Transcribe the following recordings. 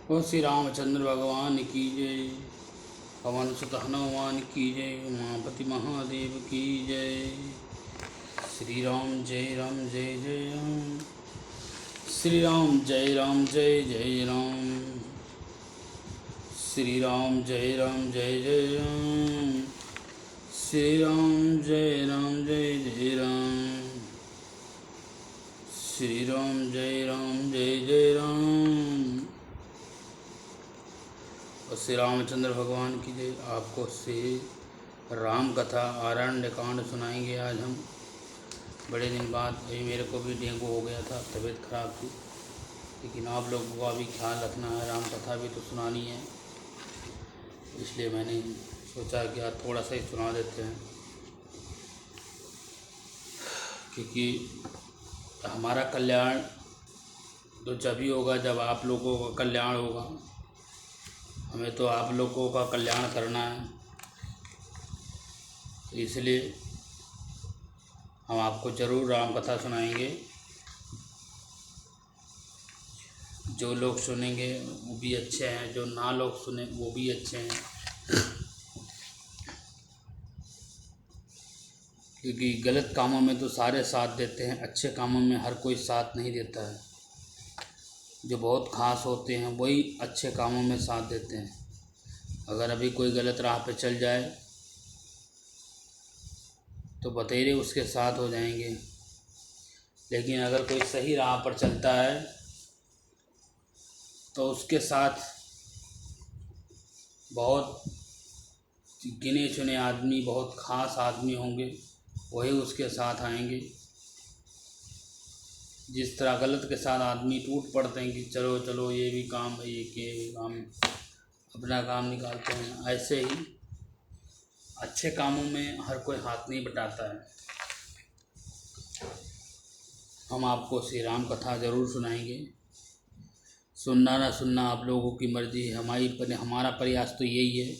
ओ श्री रामचंद्र भगवान की जय। पवन सुत हनुमान की जय। उमापति महादेव की जय। श्री राम जय राम जय जय राम। श्री राम जय राम जय जय राम। श्री राम जय राम जय जय राम। श्री राम जय राम जय जय राम। श्री राम जय राम जय जय राम। और श्री रामचंद्र भगवान की जय। आपको श्री राम कथा आरण्य कांड सुनाएंगे आज हम। बड़े दिन बाद अभी मेरे को भी डेंगू हो गया था, तबीयत खराब थी, लेकिन आप लोगों का भी ख्याल रखना है, राम कथा भी तो सुनानी है, इसलिए मैंने सोचा कि आज थोड़ा सा ही सुना देते हैं, क्योंकि हमारा कल्याण तो जब ही होगा जब आप लोगों का कल्याण होगा। हमें तो आप लोगों का कल्याण करना है, इसलिए हम आपको ज़रूर राम कथा सुनाएंगे। जो लोग सुनेंगे वो भी अच्छे हैं, जो ना लोग सुने वो भी अच्छे हैं, क्योंकि गलत कामों में तो सारे साथ देते हैं, अच्छे कामों में हर कोई साथ नहीं देता है। जो बहुत खास होते हैं वही अच्छे कामों में साथ देते हैं। अगर अभी कोई गलत राह पे चल जाए तो बतेरे उसके साथ हो जाएंगे, लेकिन अगर कोई सही राह पर चलता है तो उसके साथ बहुत गिने चुने आदमी, बहुत खास आदमी होंगे, वही उसके साथ आएंगे। जिस तरह गलत के साथ आदमी टूट पड़ते हैं कि चलो चलो ये भी काम है, ये काम, अपना काम निकालते हैं, ऐसे ही अच्छे कामों में हर कोई हाथ नहीं बटाता है। हम आपको श्री राम कथा ज़रूर सुनाएंगे। सुनना ना सुनना आप लोगों की मर्ज़ी है। हमारा प्रयास तो यही है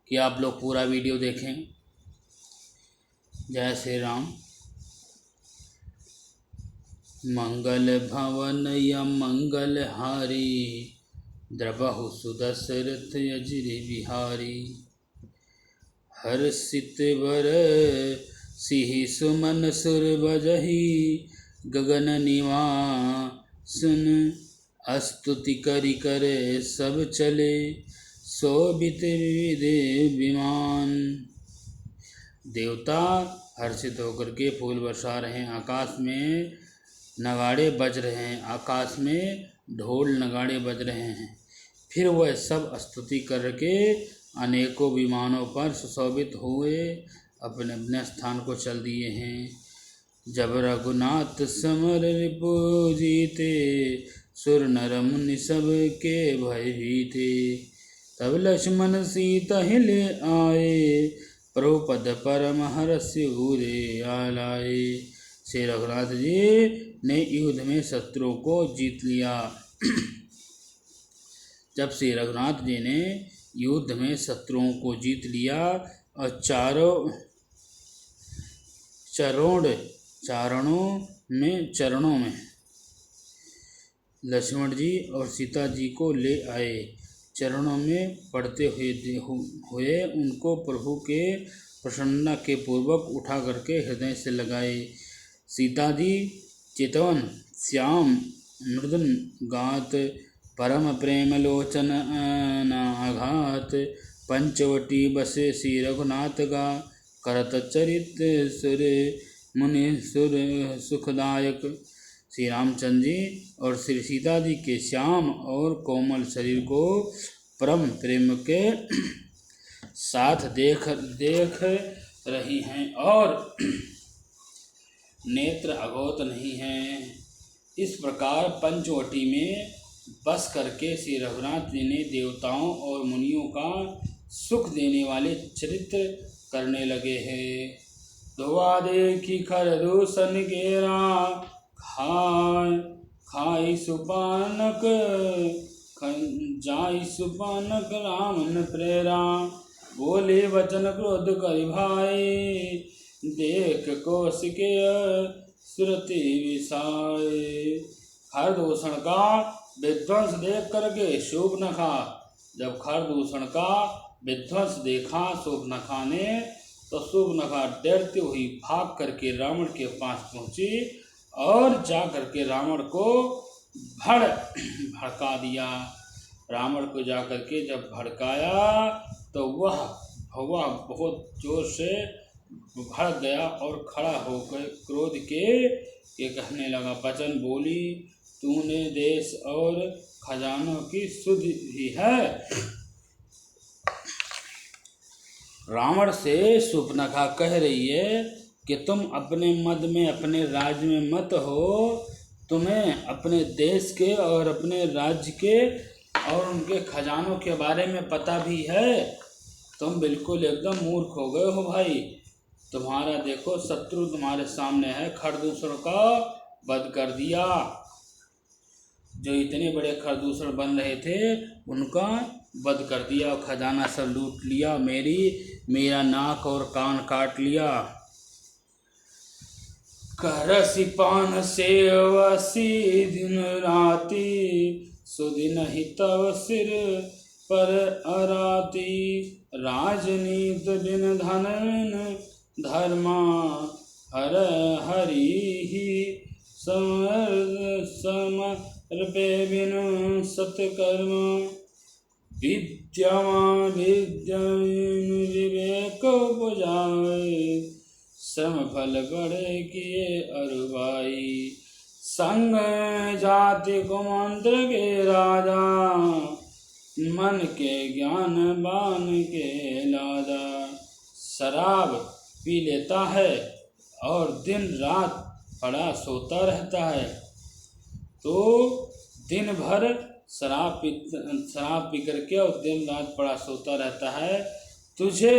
कि आप लोग पूरा वीडियो देखें। जय श्री राम। मंगल भवन या मंगल हारी, द्रबहु सुदशरथ अजिर बिहारी। हर्षित वर सिहि सुमन सुर बजहि, गगन निवासन स्तुति करि करे सब चले, शोभित विविध विमान। देवता हर्षित होकर के फूल बरसा रहे हैं, आकाश में नगाड़े बज रहे हैं, आकाश में ढोल नगाड़े बज रहे हैं। फिर वह सब स्तुति करके अनेकों विमानों पर सुशोभित हुए अपने अपने स्थान को चल दिए हैं। जब रघुनाथ समर रिपु जीते, सुर नर मुनि सब के भय भीते। तब लक्ष्मण सीता हिले आए, प्रभु पद परम हर्षि उरे आलाए। श्री रघुनाथ जी ने युद्ध में शत्रुओं को जीत लिया। जब श्री रघुनाथ जी ने युद्ध में शत्रुओं को जीत लिया और चरणों में लक्ष्मण जी और सीता जी को ले आए। चरणों में पड़ते हुए उनको प्रभु के प्रसन्नता के पूर्वक उठा करके हृदय से लगाए। सीता जी चितवन श्याम मृदुन गात, परम प्रेम लोचन अनाघात। पंचवटी बसे श्री रघुनाथ गा, करत चरित सुर मुनि सुर सुखदायक। श्री रामचंद्र जी और श्री सीता जी के श्याम और कोमल शरीर को परम प्रेम के साथ देख रही हैं और नेत्र अघोत नहीं हैं। इस प्रकार पंचवटी में बस करके श्री रघुनाथ जी ने देवताओं और मुनियों का सुख देने वाले चरित्र करने लगे हैं। धोआ देखी खर दूषण गेरा, खाई सुपानक जाई सुपानक रामन प्रेरा। बोले वचन क्रोध करि भाई, देख कौशिक सुरति विसाए। खरदूषण का विध्वंस देख करके शूर्पणखा, जब खरदूषण का विध्वंस देखा शूर्पणखा ने, तो शूर्पणखा डरती हुई भाग करके रावण के पास पहुंची और जा करके रावण को भड़का दिया। रावण को जा करके जब भड़काया तो वह बहुत जोर से भड़क गया और खड़ा होकर क्रोध के कहने लगा, वचन बोली, तूने देश और खजानों की सुध ही है। रावण से शूर्पणखा कह रही है कि तुम अपने मद में, अपने राज्य में मत हो, तुम्हें अपने देश के और अपने राज्य के और उनके खजानों के बारे में पता भी है। तुम बिल्कुल एकदम मूर्ख हो गए हो भाई। तुम्हारा देखो शत्रु तुम्हारे सामने है, खरदूषण का वध कर दिया। जो इतने बड़े खरदूषण बन रहे थे उनका वध कर दिया और खजाना सब लूट लिया, मेरा नाक और कान काट लिया। करसी पान सेवसी दिन राती, सुदिन ही तव सिर पर अराती। राजनीत बिन धन धर्मा, हर हरि ही समर्पे बिन सत्कर्म। विद्यावान विवेक बुझाए, श्रम फल बड़े किए अरुबाई। संग जाति को मंत्र के राजा, मन के ज्ञान बान के लादा। शराब पी लेता है और दिन रात पड़ा सोता रहता है, तो दिन भर शराब पी करके और दिन रात पड़ा सोता रहता है। तुझे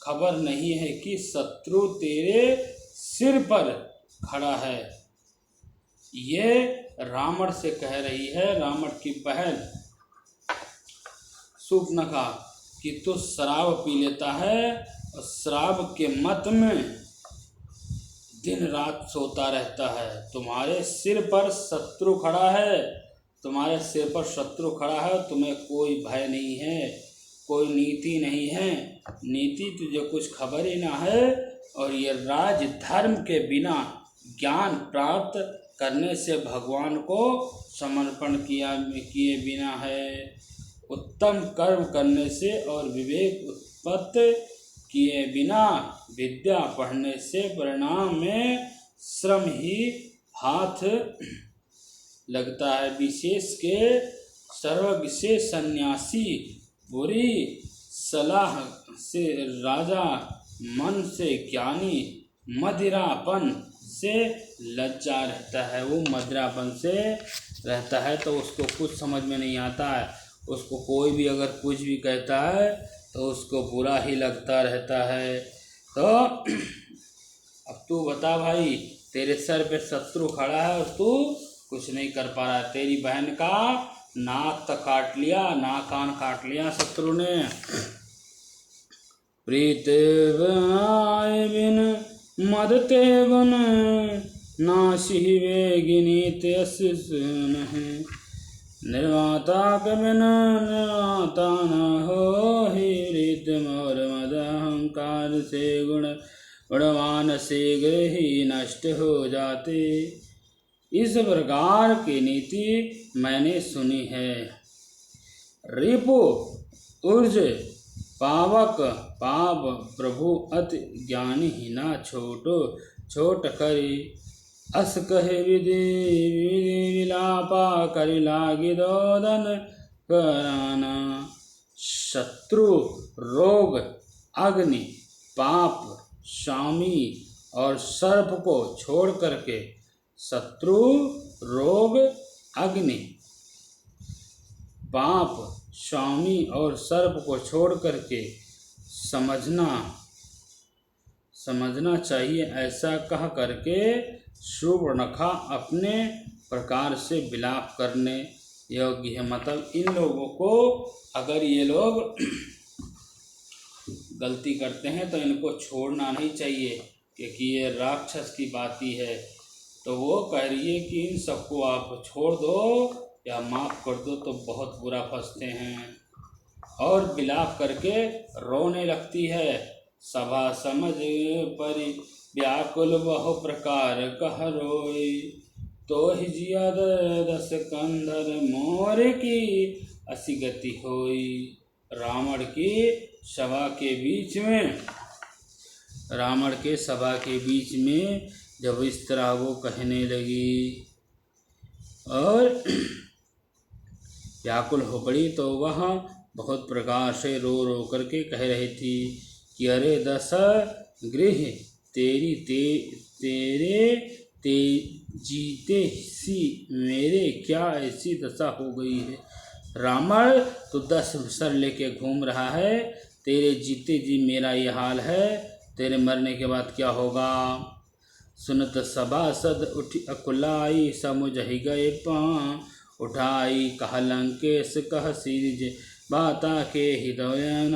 खबर नहीं है कि शत्रु तेरे सिर पर खड़ा है। ये रावण से कह रही है, रावण की बहन शूर्पणखा, कि तू शराब पी लेता है और शराब के मत में दिन रात सोता रहता है। तुम्हारे सिर पर शत्रु खड़ा है, तुम्हारे सिर पर शत्रु खड़ा है, तुम्हें कोई भय नहीं है, कोई नीति नहीं है। नीति तुझे कुछ खबर ही ना है। और ये राज धर्म के बिना, ज्ञान प्राप्त करने से, भगवान को समर्पण किए बिना है। उत्तम कर्म करने से और विवेक उत्पत्ति किए बिना, विद्या पढ़ने से परिणाम में श्रम ही हाथ लगता है। विशेष के सर्वज्ञ से सन्यासी, बुरी सलाह से राजा, मन से ज्ञानी, मदिरापन से लज्जा रहता है। वो मदिरापन से रहता है तो उसको कुछ समझ में नहीं आता है। उसको कोई भी अगर कुछ भी कहता है तो उसको बुरा ही लगता रहता है। तो अब तू बता भाई, तेरे सर पे शत्रु खड़ा है और तू कुछ नहीं कर पा रहा है। तेरी बहन का नाक तक काट लिया, नाक कान काट लिया शत्रु ने। प्रीत बिन मदते गुण, नाशी वेगिनी तेन। निर्माता के बिना निर्माता न हो ही, रीत मोर मद अहंकार से गुणवान शीघ्र ही नष्ट हो जाते। इस प्रकार की नीति मैंने सुनी है। रिपु ऊर्ज पावक पाप प्रभु अति ज्ञानी ही ना छोटो छोट करी। अस कहे विधि विलापा करि लागी दोदन कराना। शत्रु, रोग, अग्नि, पाप, स्वामी और सर्प को छोड़ करके, शत्रु, रोग, अग्नि, पाप, स्वामी और सर्प को छोड़ करके समझना चाहिए। ऐसा कह करके शूर्पणखा अपने प्रकार से विलाप करने योग्य है। मतलब इन लोगों को, अगर ये लोग गलती करते हैं तो इनको छोड़ना नहीं चाहिए, क्योंकि ये राक्षस की बात ही है। तो वो कह रही है कि इन सबको आप छोड़ दो या माफ़ कर दो, तो बहुत बुरा फंसते हैं और विलाप करके रोने लगती है। सभा समझ परि व्याकुल बहु प्रकार कह रोई, तो ही जिया दस कंधर मोर की असी गति होई। रावण की सभा के बीच में जब इस तरह वो कहने लगी और व्याकुल हो पड़ी, तो वह बहुत प्रकार से रो रो करके कह रही थी कि अरे दस गृह तेरे जीते सी मेरे क्या ऐसी दशा हो गई है। रावण तो 10 सर लेके घूम रहा है, तेरे जीते जी मेरा ये हाल है, तेरे मरने के बाद क्या होगा। सुनत सभासद उठी अकुलाई, समुझहि गए पाँ उठाई। कह लंकेश कह सीज बाता के हृदय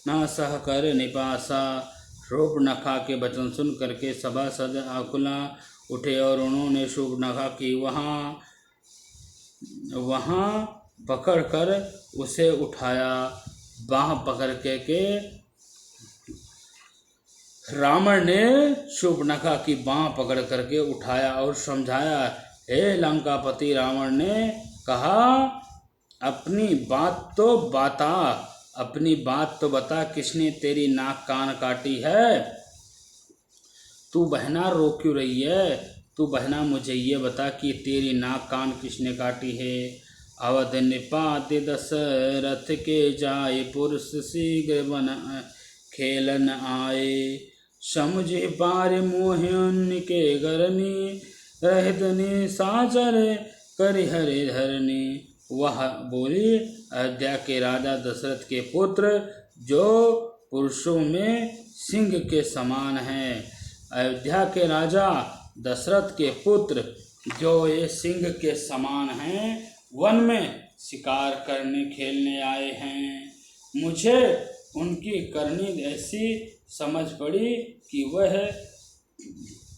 ना सह कर निपासा। शूर्पणखा के वचन सुन करके सभासद अकुला उठे और उन्होंने शूर्पणखा की वहाँ पकड़ कर उसे उठाया। बाह पकड़ के रावण ने शूर्पणखा की बाँह पकड़ करके उठाया और समझाया। हे लंकापति, रावण ने कहा अपनी बात तो बता, किसने तेरी नाक कान काटी है। तू बहना रो क्यों रही है। तू बहना मुझे ये बता कि तेरी नाक कान किसने काटी है। अवध निपात दशरथ के जाए, पुरुष शीघ्र बन खेलन आए। समुझे पार मोह उनके गरनी, रहतनी साचर कर हरे धरनी। वह बोली, अयोध्या के राजा दशरथ के पुत्र जो पुरुषों में सिंह के समान हैं। अयोध्या के राजा दशरथ के पुत्र जो ये सिंह के समान हैं, वन में शिकार करने खेलने आए हैं। मुझे उनकी करनी ऐसी समझ पड़ी कि वह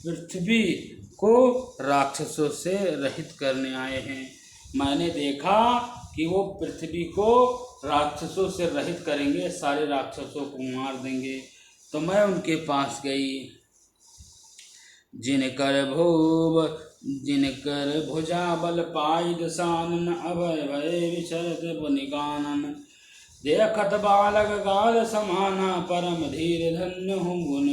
पृथ्वी को राक्षसों से रहित करने आए हैं। मैंने देखा कि वो पृथ्वी को राक्षसों से रहित करेंगे, सारे राक्षसों को मार देंगे। तो मैं उनके पास गई। जिनकर भुजा बल पाई दसानन, अभय भय विचरत पुनिकानन। देखत बालक गाल समाना, परम धीर धन्य हूँ गुण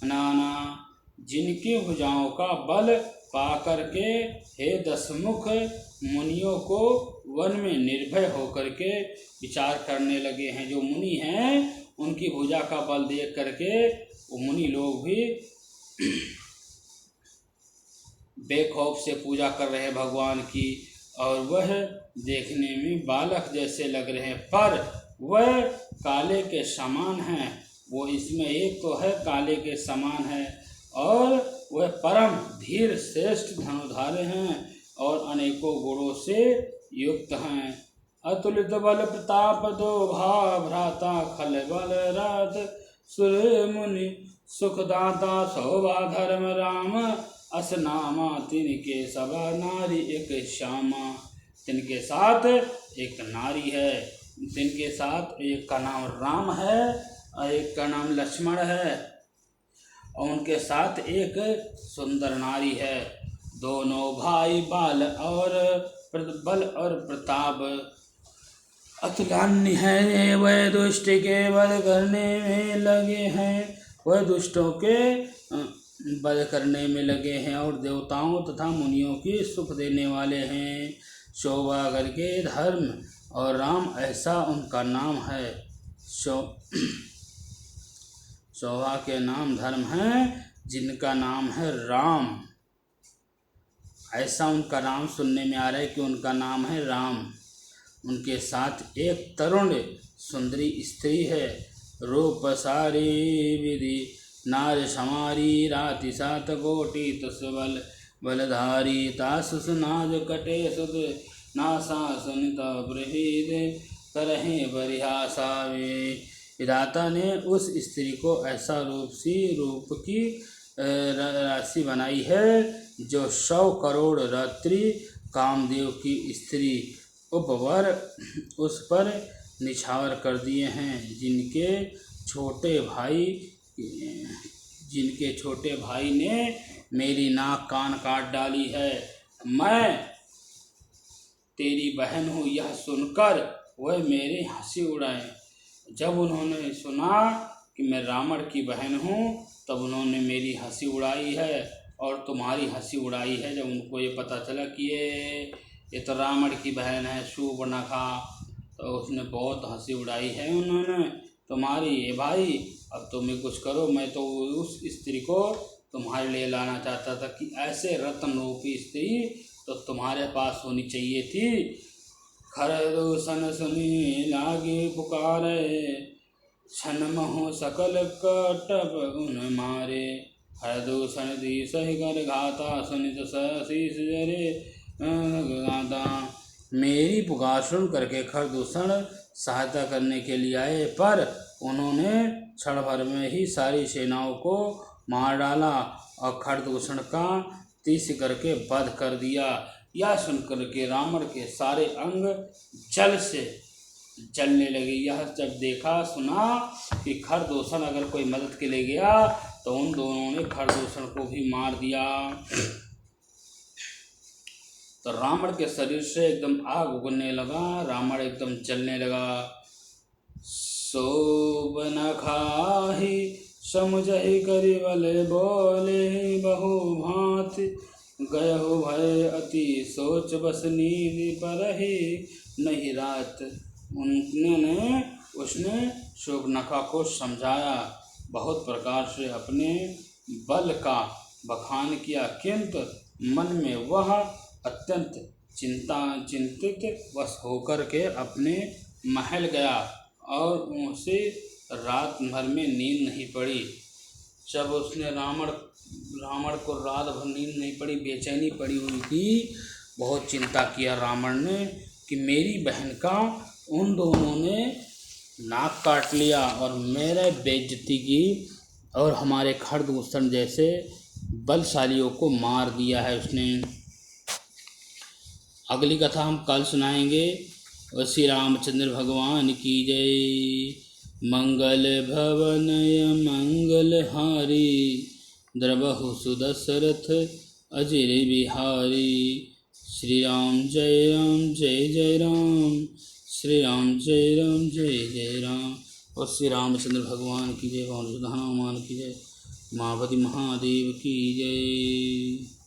नाना। जिनकी भुजाओं का बल पा करके हे दशमुख मुनियों को वन में निर्भय होकर के विचार करने लगे हैं। जो मुनि हैं उनकी भुजा का बल देख करके वो मुनि लोग भी बेखौफ से पूजा कर रहे हैं भगवान की, और वह देखने में बालक जैसे लग रहे हैं, पर वह काले के समान हैं। वो इसमें एक तो है काले के समान है, और वह परम धीर श्रेष्ठ धनुधारी हैं और अनेकों गुणों से युक्त हैं। अतुलित बल प्रताप दो भ्राता, खल बल रात सुर मुनि सुखदाता। शोभा धर्म राम अस नामा, तिनके सभा नारी एक श्यामा। तिनके साथ एक नारी है, तिनके साथ एक का नाम राम है और एक का नाम लक्ष्मण है, और उनके साथ एक सुंदर नारी है। दोनों भाई बल और प्रताप अतुलनीय है। वह दुष्ट के वध करने में लगे हैं, वह दुष्टों के वध करने में लगे हैं और देवताओं तथा मुनियों की सुख देने वाले हैं। शोभा करके धर्म और राम, ऐसा उनका नाम है। शोभा के नाम धर्म है, जिनका नाम है राम, ऐसा उनका नाम सुनने में आ रहा है कि उनका नाम है राम। उनके साथ एक तरुण सुंदरी स्त्री है। रूप सारी विधि नार समारी, राति सात कोटि तुस बलधारी। तास सुनाज कटे सुध नासा सुनिता ब्रहीद, करहे परिहासावे। विधाता ने उस स्त्री को ऐसा रूप की राशि बनाई है, जो 100 करोड़ रात्रि कामदेव की स्त्री उपवर उस पर निछावर कर दिए हैं, जिनके छोटे भाई ने मेरी नाक कान काट डाली है। मैं तेरी बहन हूँ यह सुनकर वह मेरी हंसी उड़ाए। जब उन्होंने सुना कि मैं रावण की बहन हूँ तब उन्होंने मेरी हंसी उड़ाई है और तुम्हारी हंसी उड़ाई है। जब उनको ये पता चला कि ये तो रावण की बहन है शूर्पणखा, तो उसने बहुत हंसी उड़ाई है उन्होंने तुम्हारी। ये भाई अब तुम्हें कुछ करो, मैं तो उस स्त्री को तुम्हारे लिए लाना चाहता था कि ऐसे रत्न रूपी स्त्री तो तुम्हारे पास होनी चाहिए थी। खरदूषण सुनी लागे पुकारे, क्षण महो सकल कटप उन मारे। खरदूषण दी सही कर घाता, सुनित शीस जरे गाता। मेरी पुकार सुन करके खरदूषण सहायता करने के लिए आए, पर उन्होंने क्षण भर में ही सारी सेनाओं को मार डाला और खरदूषण का तीस करके वध कर दिया। यह सुनकर के रावण के सारे अंग जल से जलने लगे। यह जब देखा सुना कि खरदूषण अगर कोई मदद के लिए गया तो उन दोनों ने खरदूषण को भी मार दिया। तो रावण के शरीर से एकदम आग उगलने लगा, रावण एकदम जलने लगा। शोभनखा ही समुझहि करिबल बोले, बहु भांति गयहु भय अति सोच बस नींद परहि नहीं रात। उसने शूर्पणखा को समझाया, बहुत प्रकार से अपने बल का बखान किया, किंतु मन में वह अत्यंत चिंतित वश होकर के अपने महल गया और उसे रात भर में नींद नहीं पड़ी। जब उसने रावण को रात भर नींद नहीं पड़ी, बेचैनी पड़ी हुई थी, बहुत चिंता किया रावण ने कि मेरी बहन का उन दोनों ने नाक काट लिया और मेरे बेइज्जती की और हमारे खरदूषण जैसे बलशालियों को मार दिया है उसने। अगली कथा हम कल सुनाएंगे। और श्री रामचंद्र भगवान की जय। मंगल भवनय मंगलहारी, द्रवहु सुदशरथ अजिर बिहारी। श्री राम जय जय राम, श्री राम जय जय राम। और श्री रामचंद्र भगवान की जय, पवन सुत हनुमान की जय, मावती महादेव की जय।